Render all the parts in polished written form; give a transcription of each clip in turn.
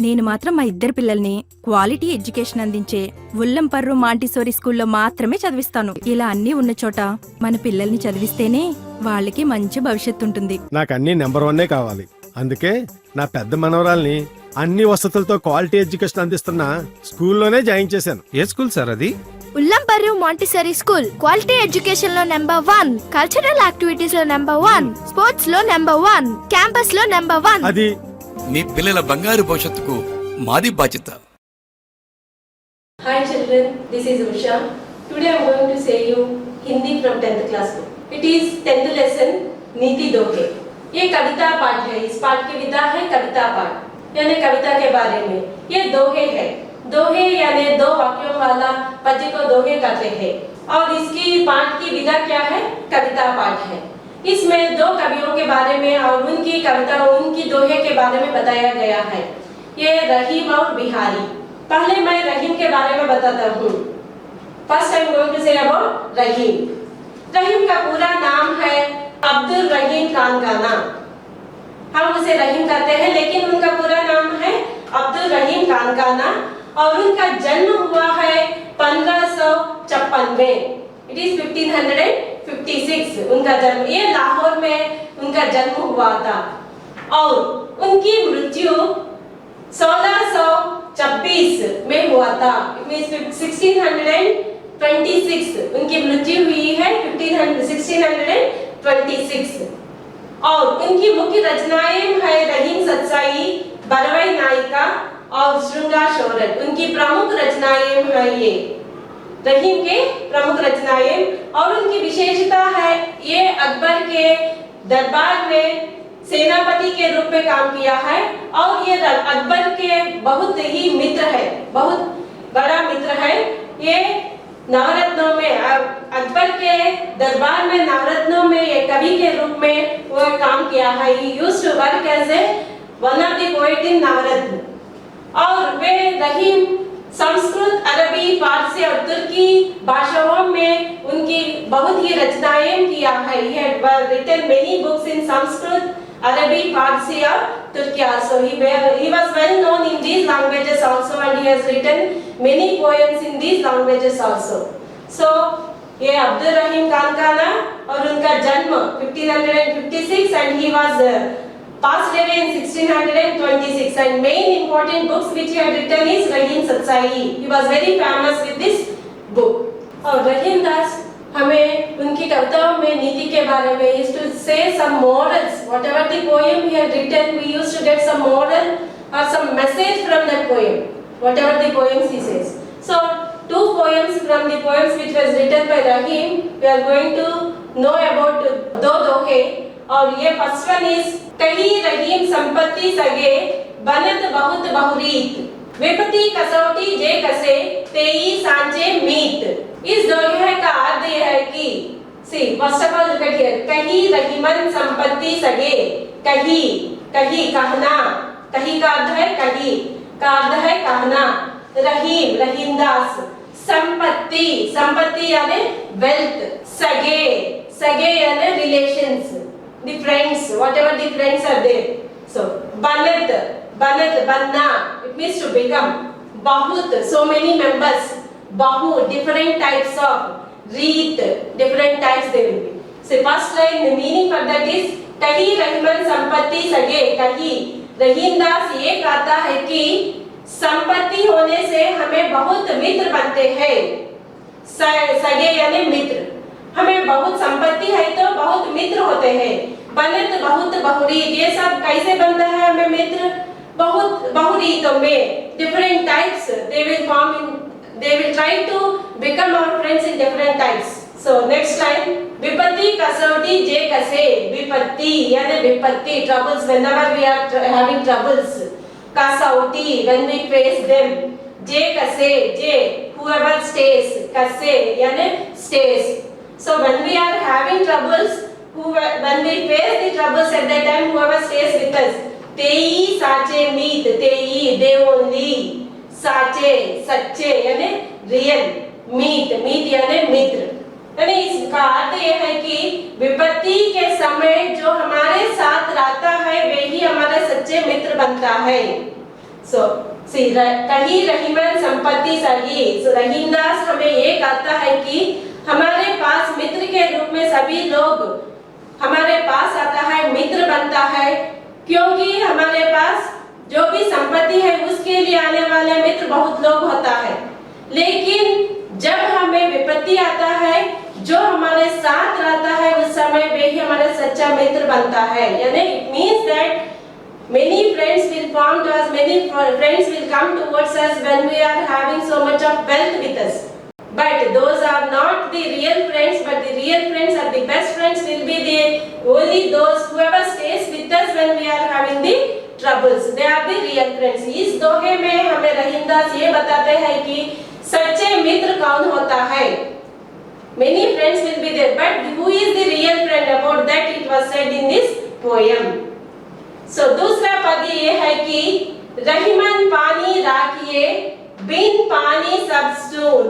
నేను మాత్రం మా ఇద్దరు పిల్లల్ని క్వాలిటీ ఎడ్యుకేషన్ అందించే ఉల్లంపర్రు మాంటిసోరీ స్కూల్లో మాత్రమే చదివిస్తాను. ఇలా అన్నీ ఉన్న చోట మన పిల్లల్ని చదివిస్తేనే వాళ్ళకి మంచి భవిష్యత్తు ఉంటుంది. నాకు అన్ని నెంబర్ 1 కావాలి. అందుకే నా పెద్ద మనవరాల్ని అన్ని వసతులతో క్వాలిటీ ఎడ్యుకేషన్ అందిస్తున్న స్కూల్లోనే జాయిన్ చేశాను. ఏ స్కూల్ సార్ అది? ఉల్లంపర్రు మాంటిసరీ స్కూల్. క్వాలిటీ ఎడ్యుకేషన్ లో నెంబర్ 1, కల్చరల్ యాక్టివిటీస్ లో నెంబర్ 1, స్పోర్ట్స్ లో నెంబర్ 1, క్యాంపస్ లో నెంబర్ 1. అది మీ పిల్లల బంగారు భవిష్యత్తుకు మాది బాధ్యత. Hi children, this is Usha. Today I am going to say you Hindi from 10th class book. It is 10th lesson नीति दोहे. ये कविता पाठ है. इस पाठ की विधा है कविता पाठ, यानी कविता के बारे में. ये दोहे है. दोहे यानी 2 वाक्यों वाला पद्य को दोहे कहते हैं. और इसकी पाठ की विधा क्या है? कविता पाठ है. इसमें 2 कवियों के बारे में और उनकी कविता, उनकी दोहे के बारे में बताया गया है. ये रहीम और बिहारी. पहले मैं रहीम के बारे में बताता हूँ. First I am going to say about Rahim. Rahim का पूरा नाम है अब्दुल रहीम कानकाना. हम उसे रहीम कहते हैं, लेकिन उनका पूरा नाम है अब्दुल रहीम कानकाना. और उनका जन्म हुआ है 1556 में. इट इज 1556 उनका जन्म. ये लाहौर में उनका जन्म हुआ था. और उनकी मृत्यु 1626 में हुआ था. इट मींस 1626 उनकी मृत्यु हुई है. 1626. और उनकी मुख्य रचनाएं है रहीम सच्चाई, बरवई नायिका और श्रृंगार शौरत. उनकी प्रमुख रचनाएं हैं ये रहीम के प्रमुख रचनाएं. और उनकी विशेषता है ये अकबर के दरबार में सेनापति के रूप में काम किया है. और ये अकबर के बहुत ही मित्र है, बहुत बड़ा मित्र है. ये नवरत्नों में, अकबर के दरबार में नवरत्नों में एक कवि के रूप में वो काम किया है. He used to work as one of the poet in नवरत्न. और वे रहीम संस्कृत, अरबी, फारसी और तुर्की भाषाओं में उनकी बहुत ही रचनाएं किया है. He had written many books in Sanskrit, Arabic, Farsi or Turki also. He was well known in these languages also, and he has written many poems in these languages also. So ये अब्दुल रहीम कानकाना और उनका जन्म 1556 and he was passed away in 1626. And main important books which he had written is रहीम सच्चाई. He was very famous with this book. और रहीम दास हमें उनकी कविताओं में नीति के बारे में used to say some morals. Whatever the poem he had written, we used to get some moral or some message from that poem. Whatever the poems he says. So 2 poems from the poems which was written by Rahim, we are going to know about 2 दोहे. और ये first one is कही रहीम संपत्ति सगे बनत बहुत बहुरीत, विपत्ति कसौटी जे कसे तेई सांचे मीत. इस दोहे का अर्थ यह है कि see first of all look at here. कही रहीमन संपत्ति सगे. कही, कही कहना. कही का अर्थ है कही, का अर्थ है कहना. रहीम, रहीमदास. संपत्ति, संपत्ति यानी वेल्थ. सगे, सगे यानी relations, the friends, whatever the friends are there. So banat, banat, banna, it means to become. Bahut, so many members. Bahu, different types of. Reet, different types they will be. So first line, the meaning for that is kahi rahiman sampatti sage. kahi रहीम दास ये कहता है कि संपत्ति होने से हमें बहुत मित्र बनते हैं. सगे यानी मित्र. हमें बहुत संपत्ति है तो बहुत मित्र होते हैं. बनत बहुत बहुरीत, ये सब कैसे बनता है हमें मित्र? बहुत बहुरीतों में different types they will form in, they will try to become our friends in different types. So next line, विपत्ति कसौटी जे कसे. विपत्ति यानी विपत्ति, troubles, whenever we are having troubles. कसौटी, when we face them. जे कसे, जे whoever stays. कसे यानी stays. So when we are having troubles, when we face the troubles at that time, whoever stays with us. तेई साचे मीत. तेई, they only. साचे, सच्चे यानी रियल. मीत, मीत यानी मित्र. यानी इसका अर्थ यह है कि विपत्ति के समय जो हमारे साथ रहता है वही हमारे सच्चे मित्र बनता है. सो कहीं रहीमन संपत्ति सही। सो रहीमदास हमें ये कहता है कि हमारे पास मित्र के रूप में सभी लोग हमारे पास आता है, मित्र बनता है, क्योंकि हमारे पास जो भी संपत्ति है उसके लिए आने वाले मित्र बहुत लोग होता है। लेकिन जब हमें विपत्ति आता है, जो हमारे साथ रहता है उस समय वे ही हमारा सच्चा मित्र बनता है। यानी it means that many friends will form to us, many friends will come towards us when we are having so much of wealth with us. But those are not the real friends, but the real friends or the best friends will be the only those whoever stays with us when we are having the troubles. They are the real friends. इस दोहे में हमें रहीमदास ये बताते हैं कि सच्चे मित्र कौन होता है। Many friends will be there, but who is the real friend? About that it was said in this poem. So दूसरा पद ये है कि रहीमन पानी राखिए, बिन पानी सब सून,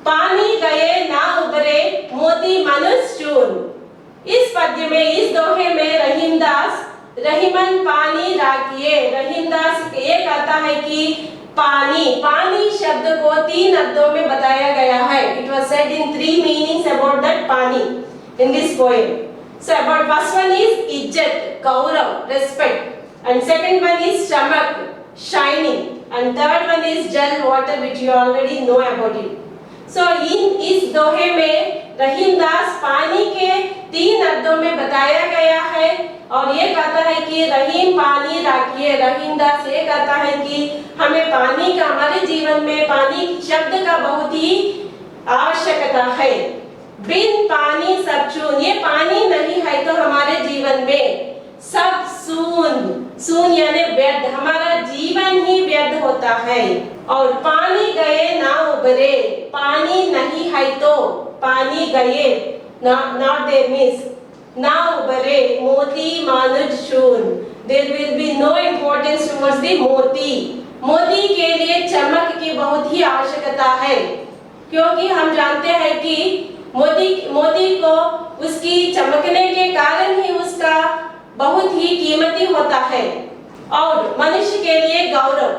पानी गए ना उबरे, मोती मनुष्य चून। इस पद्य में, इस दोहे में रहीमदास रहीमन पानी राखिए, रहीमदास ये कहता है कि पानी शब्द को 3 अर्थों में बताया गया है। It was said in 3 meanings about that पानी in this poem. So about first one is इज्जत, गौरव, respect, and second one is चमक, shining, and third one is जल, water, which you already know about it. So इस दोहे में रहीमदास पानी के 3 अर्थों में बताया गया है और ये कहता है कि रहीम पानी राखिए। रहीमदास ये कहता है कि हमें पानी का, हमारे जीवन में पानी शब्द का बहुत ही आवश्यकता है। बिन पानी सब चून, ये पानी नहीं है तो हमारे जीवन में सब सून यानी व्यर्थ, हमारा जीवन ही व्यर्थ होता है। और पानी गए ना उबरे, पानी नहीं है तो पानी गए, not there means ना उबरे, मोती मानुज शून, there will be no importance towards the मोती के लिए चमक की बहुत ही आवश्यकता है, क्योंकि हम जानते हैं कि मोती को उसकी चमकने के कारण ही उसका बहुत ही कीमती होता है। और मनुष्य के लिए गौरव,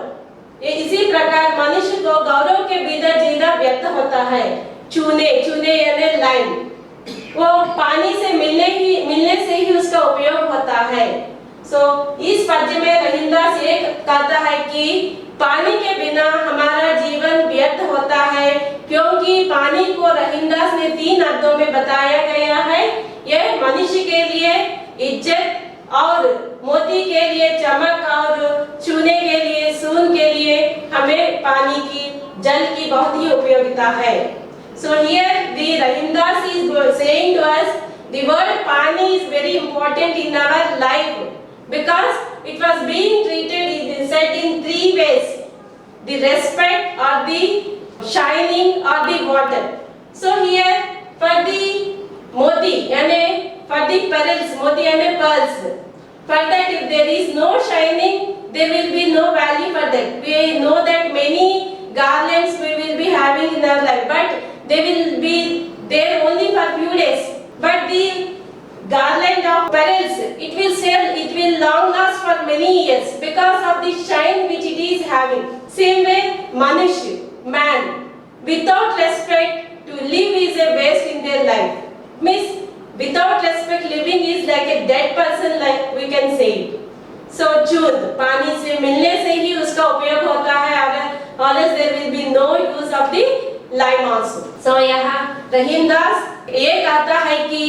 इसी प्रकार मनुष्य को गौरव के बिना जीना व्यर्थ होता है। चूने यानी लाइन, वो पानी से मिलने से ही उसका उपयोग होता है। इस पद्य में रहीमदास ये कहता है कि पानी के बिना हमारा जीवन व्यर्थ होता है, क्योंकि पानी को रहीमदास ने 3 अर्थों में बताया गया है। यह मनुष्य के लिए इज्जत और मोती के लिए चमक और चूने के लिए, सून के लिए हमें पानी की, जल की बहुत ही उपयोगिता है। So here the Rahimdas is saying to us the word pani is very important in our life because it was being treated, it is said in 3 ways: the respect or the shining or the water. So here for the moti yani for the pearls, moti yani pearls, for that if there is no shining there will be no value for that. We know that many garlands we will be having in our life, but they will be there only for few days. But the garland of pearls, it will sell, it will long last for many years because of the shine which it is having. Same way manushya, man, without respect to live is a waste in their life. Means without respect living is like a dead person, like we can say it. So chud, पानी से मिलने से ही उसका उपयोग होता है, अगर else there will be no use of the lime also. So यहाँ रहीमदास ये कहता है कि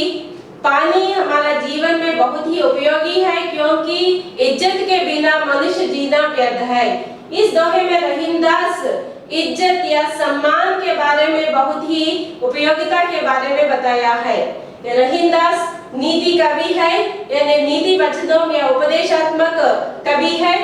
पानी हमारा जीवन में बहुत ही उपयोगी है, क्योंकि इज्जत के बिना मनुष्य जीना व्यर्थ है। इस दोहे में रहीमदास इज्जत या सम्मान के बारे में बहुत ही उपयोगिता के बारे में बताया है। रहीमदास नीति कवि है, यानी नीति वचनों या उपदेशात्मक कवि है।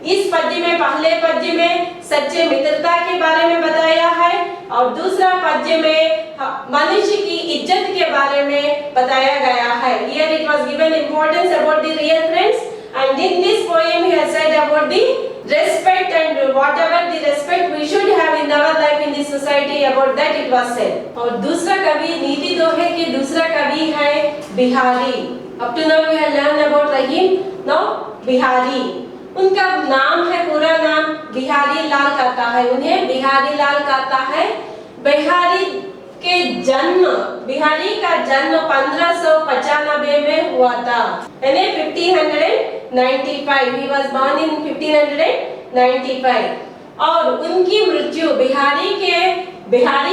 इस पद्य में, पहले पद्य में सच्चे मित्रता के बारे में बताया है और दूसरा पद्य में मनुष्य की इज्जत के बारे में बताया गया है। Here it was given importance about the real friends, and in this poem he has said about the respect and whatever the respect we should have in our life in this society, about that it was said. और दूसरा कवि, नीति दोहे की दूसरा कवि है Bihari. Up to now we have learned about Rahim, now Bihari. उनका नाम है, पूरा नाम बिहारी लाल कहता है, उन्हें बिहारी लाल कहता है। बिहारी का जन्म 1595 में हुआ था, यानी 1595। He was born in 1595 और उनकी मृत्यु बिहारी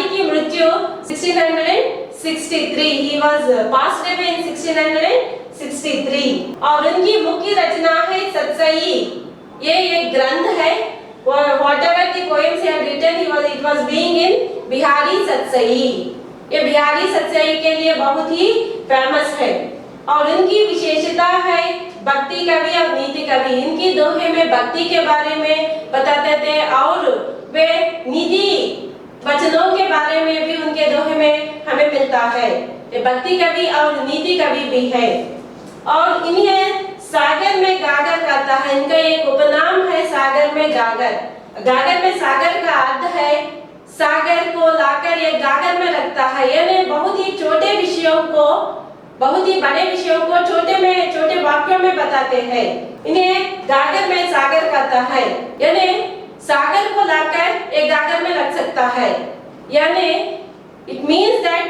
की मृत्यु 1663। He was passed away in 1663 और उनकी मुख्य रचना है सतसई। ये एक ग्रंथ है, whatever the poems he had written, it was being in Bihari Satsai. ये बिहारी सतसई के लिए बहुत ही फेमस है और इनकी विशेषता है भक्ति कवि और नीति कवि। इनकी दोहे में भक्ति के बारे में बताते थे और वे नीति वचनों के बारे में भी उनके दोहे में हमें मिलता है। ये भक्ति कवि और नीति कवि भी है और इन्हें सागर में गागर कहता है। इनका एक उपनाम है सागर में गागर। गागर में सागर का अर्थ है सागर को लाकर ये गागर में रखता है, यानी बहुत ही छोटे विषयों को बहुत ही बड़े विषयों को छोटे वाक्यों में बताते हैं। इन्हें गागर में सागर कहता है, यानी सागर को लाकर एक गागर में रख सकता है, यानी it means that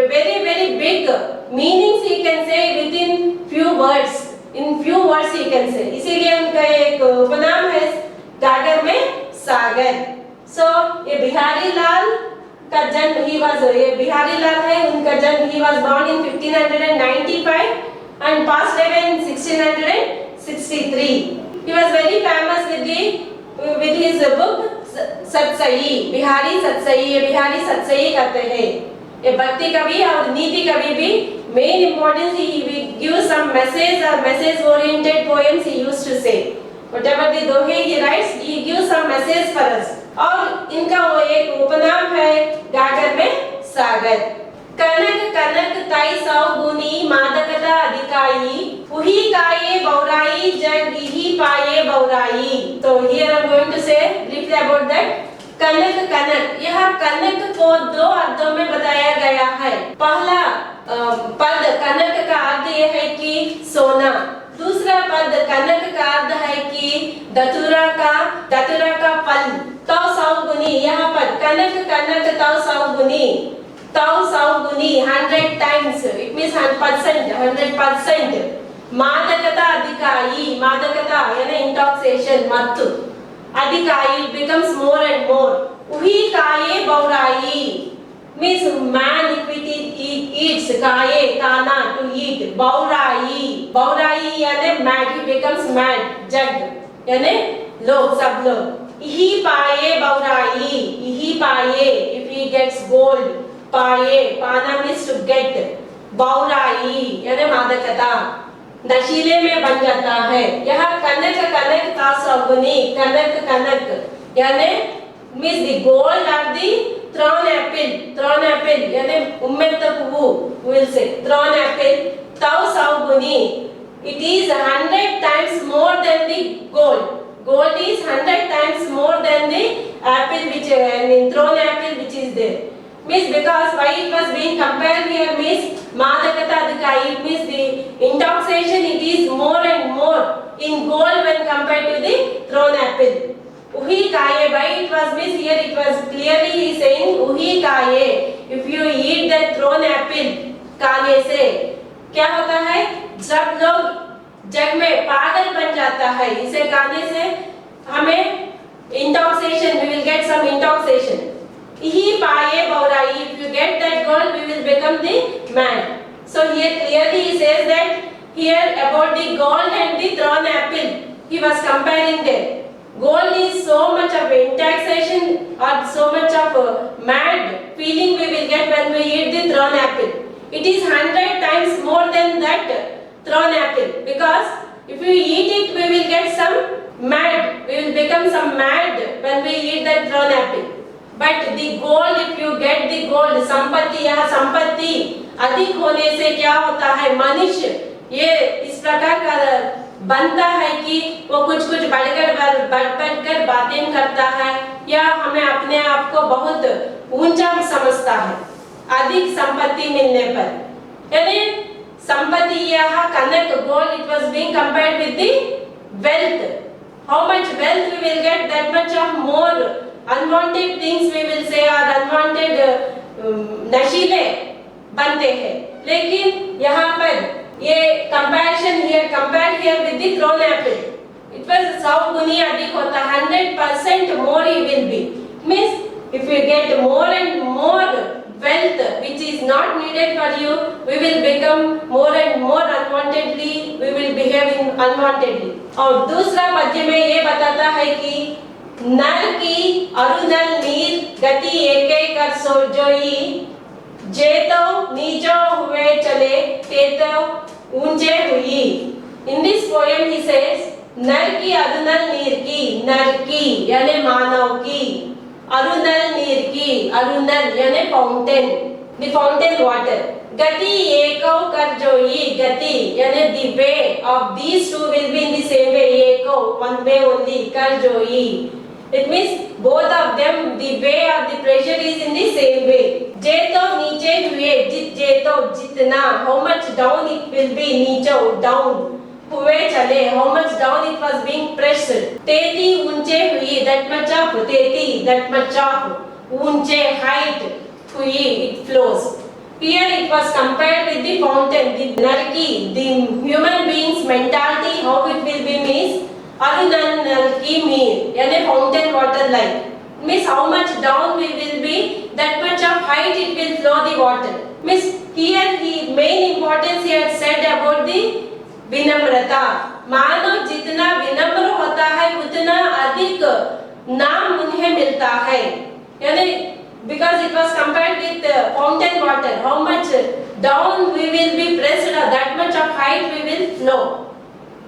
very big meanings he can say within few words, in few words he can say। इसीलिए उनका एक उपनाम है गागर में सागर। So ये बिहारी लाल का जन्म ये बिहारी लाल है, उनका जन्म he was born in 1595 and passed away in 1663। He was very famous with his book Satsai, Bihari Satsai. ये बिहारी सतसई कहते हैं। ये भक्ति कवि और नीति कवि भी। Main importance he gives some message oriented poems he used to say। Whatever the dohe he writes, he gives some message for us। और इनका वो एक उपनाम है गागर में सागर। कनक कनक ताई सौ गुनी मादकता अधिकाई, उही काये बौराई जग ही पाये बौराई। तो here I am going to say briefly about that। कनक कनक, यह कनक को दो अर्थों में बताया गया है। पहला पद कनक का अर्थ यह है कि सोना, दूसरा पद कनक का अर्थ है कि दतुरा का फल। तौ सौ गुनी, यहाँ पर कनक कनक तौ सौ गुनी 100 times, it means 100%। मादकता अधिकाई, मादकता यानी इंटॉक्सिएशन, मत्तु। अधिकाई becomes more and more। उही काये बौराई means man if it eats, काये काना to eat, बौराई यानी mad, he becomes mad, जग यानी लोग, सब लोग। ही पाये बौराई, ही पाये if he gets gold, पाये पाना means to get, बौराई यानी मादकता, नशीले में बन जाता है। यह कनक कनक का सौगुनी, कनक यानी means the gold of the thorn apple यानी Ummed पुव्वु, will say thorn apple। तौ सौगुनी, it is 100 times more than the gold is 100 times more than the apple which thorn apple which is there। Means because why it was being compared here means madakata adhikai, means the intoxication it is more and more in gold when compared to the thorn apple। uhi kaye, why it was means here it was clearly he saying uhi kaye, if you eat that thorn apple खाने से क्या होता है, जब लोग जग में पागल बन जाता है, इसे खाने से हमें intoxication, we will get some intoxication। ही पाये बौराई, if you get that gold we will become the man। So here clearly he says that here about the gold and the thorn apple he was comparing them। Gold is so much of intoxication or so much of mad feeling we will get when we eat the thorn apple। It is 100 times more than that thorn apple, because if we eat it we will get some mad, we will become some mad when we eat that thorn apple। But the gold, if you get the gold, संपत्ति, यह संपत्ति अधिक होने से क्या होता है, मनुष्य ये इस प्रकार का बनता है कि वो कुछ बढ़कर बातें करता है या हमें अपने आप को बहुत ऊंचा समझता है अधिक संपत्ति मिलने पर। यानी संपत्ति यह कनक, gold, it was being compared with the wealth। how much wealth we will get, that much of more unwanted things we will say or unwanted नशीले बनते हैं. लेकिन यहाँ पर ये comparison here, compare here with the thrown apple. It was 100 गुनी अधिक होता, 100% more he will be. Means if you get more and more wealth which is not needed for you, we will become more and more unwantedly, we will behave in unwantedly. और दूसरा पद्य में ये बताता है कि नर की अरुणल नीर गति एक कर सो जोई, जेतो नीचो हुए चले तेतो ऊंचे हुई. In this poem he says, नर की अरुणल नीर की, नर की यानी मानव की, अरुणल नीर की, अरुणल यानी फाउंटेन, the fountain water. गति एको कर जोई, गति यानी the way of these two will be in the same way, echo one way only, कर जोई. It means both of them, the way of the pressure is in the same way. जेतो नीचे हुए, जित जेतो जितना, how much down it will be, नीचो down. हुए चले, how much down it was being pressed. तेती ऊंचे हुई, that much of तेती, that much of ऊंचे height हुई, it flows. Here it was compared with the fountain, the narki, the human being's mentality, how it will be means अरुणल की मीर यानी fountain water like. Means how much down we will be, that much of height it will flow the water. Means here the main importance he had said about the विनम्रता. मानव जितना विनम्र होता है उतना अधिक नाम उन्हें मिलता है. यानी because it was compared with fountain water, how much down we will be pressed, that much of height we will flow.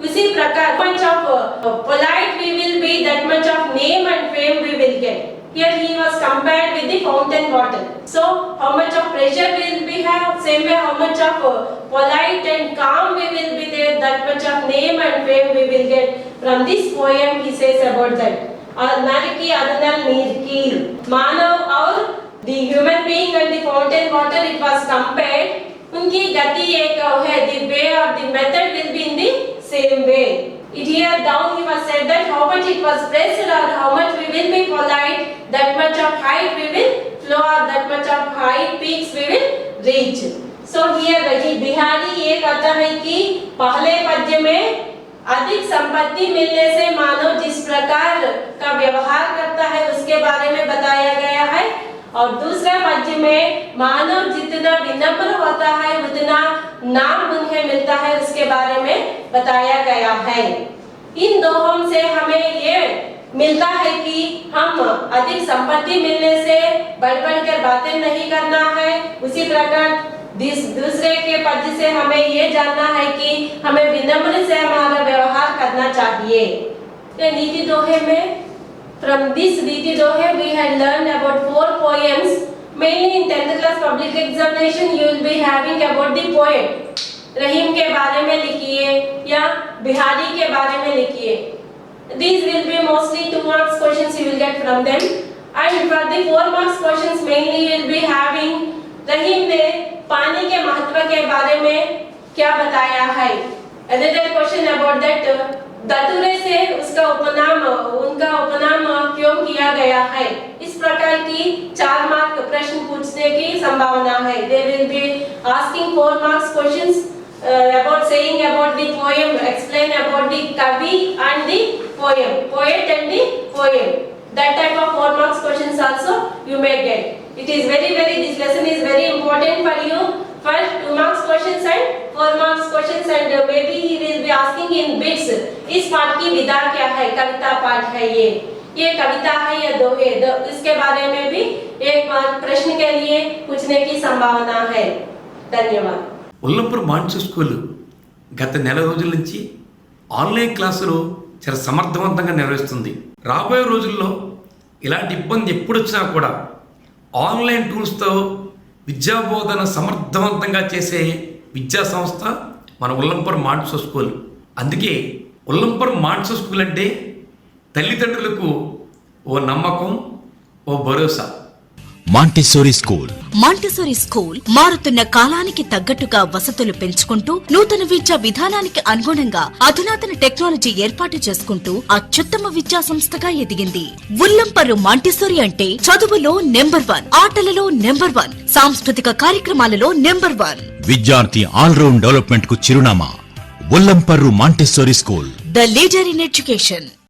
उसी प्रकार much of polite we will be, that much of name and fame we will get. Here he was compared with the fountain water. So how much of pressure will we have, same way how much of polite and calm we will be there, that much of name and fame we will get. From this poem he says about that. नर की अरुणल नीर की, मानव और the human being and the fountain water it was compared. उनकी गति एक है, the way or the method will be in the same way. It here down he was said that how much it was pressed or how much we will be polite, that much of height we will flow or that much of high peaks we will reach. So here रही बिहारी ये कहता है कि पहले पद्य में अधिक संपत्ति मिलने से मानव जिस प्रकार का व्यवहार करता है उसके बारे में बताया गया है, और दूसरा पद्य में मानव जितना विनम्र होता है उतना नाम उन्हें मिलता है उसके बारे में बताया गया है. इन दोहों से हमें ये मिलता है कि हम अधिक संपत्ति मिलने से बढ़-बढ़ कर बातें नहीं करना है. उसी प्रकार दूसरे के पद्य से हमें ये जानना है कि हमें विनम्र से हमारा व्यवहार करना चाहिए. ये नीति दोहे में from this नीति दोहे we had learned about 4 poems. Mainly in 10th class public examination you will be having about the poet. रहीम के बारे में लिखिए या बिहारी के बारे में लिखिए. These will be mostly 2 marks questions you will get from them. And for the 4 marks questions mainly you will be having रहीम ने पानी के महत्व के बारे में क्या बताया है. Another question about that दतुरे से उनका उपनाम क्यों किया गया है. इस प्रकार की 4 मार्क प्रश्न पूछने की संभावना है. They will be asking 4 marks questions about saying about the poem, explain about the kavi and the poem, poet and the poem. That type of 4 marks questions also you may get. It is this lesson is very important for you. First 2 marks questions and 4 marks questions, and maybe he will be asking in bits. इस पाठ की विधा क्या है, कविता पाठ है ये कविता है या दोहे, इसके बारे में भी एक प्रश्न के लिए पूछने की संभावना है. धन्यवाद. ఉల్లంపూర్ మాన్సూన్ స్కూల్ గత నెల రోజుల నుంచి ఆన్లైన్ క్లాసులు చాలా సమర్థవంతంగా నిర్వహిస్తుంది. రాబోయే రోజుల్లో ఇలాంటి ఇబ్బంది ఎప్పుడు వచ్చినా కూడా ఆన్లైన్ టూల్స్తో విద్యాబోధన సమర్థవంతంగా చేసే విద్యా సంస్థ మన ఉల్లంపూర్ మాన్సూన్ స్కూల్. అందుకే ఉల్లంపూర్ మాన్సూన్ స్కూల్ అంటే తల్లిదండ్రులకు ఓ నమ్మకం, ఓ భరోసా. మాంటిసోరీ స్కూల్ మాంటిసోరీ స్కూల్ మారుతున్న కాలానికి తగ్గట్టుగా వసతులు పెంచుకుంటూ నూతన విద్యా విధానానికి అనుగుణంగా అధునాతన టెక్నాలజీ ఏర్పాటు చేసుకుంటూ అత్యుత్తమ విద్యా సంస్థగా ఎదిగింది. ఉల్లంపర్రు మాంటిసోరీ అంటే చదువులో నెంబర్ 1, ఆటలలో నెంబర్ 1, సాంస్కృతిక కార్యక్రమాలలో నెంబర్ 1. విద్యార్థి ఆల్రౌండ్ డెవలప్మెంట్ కు చిరునామా Ullamparru Montessori school, the leader in education.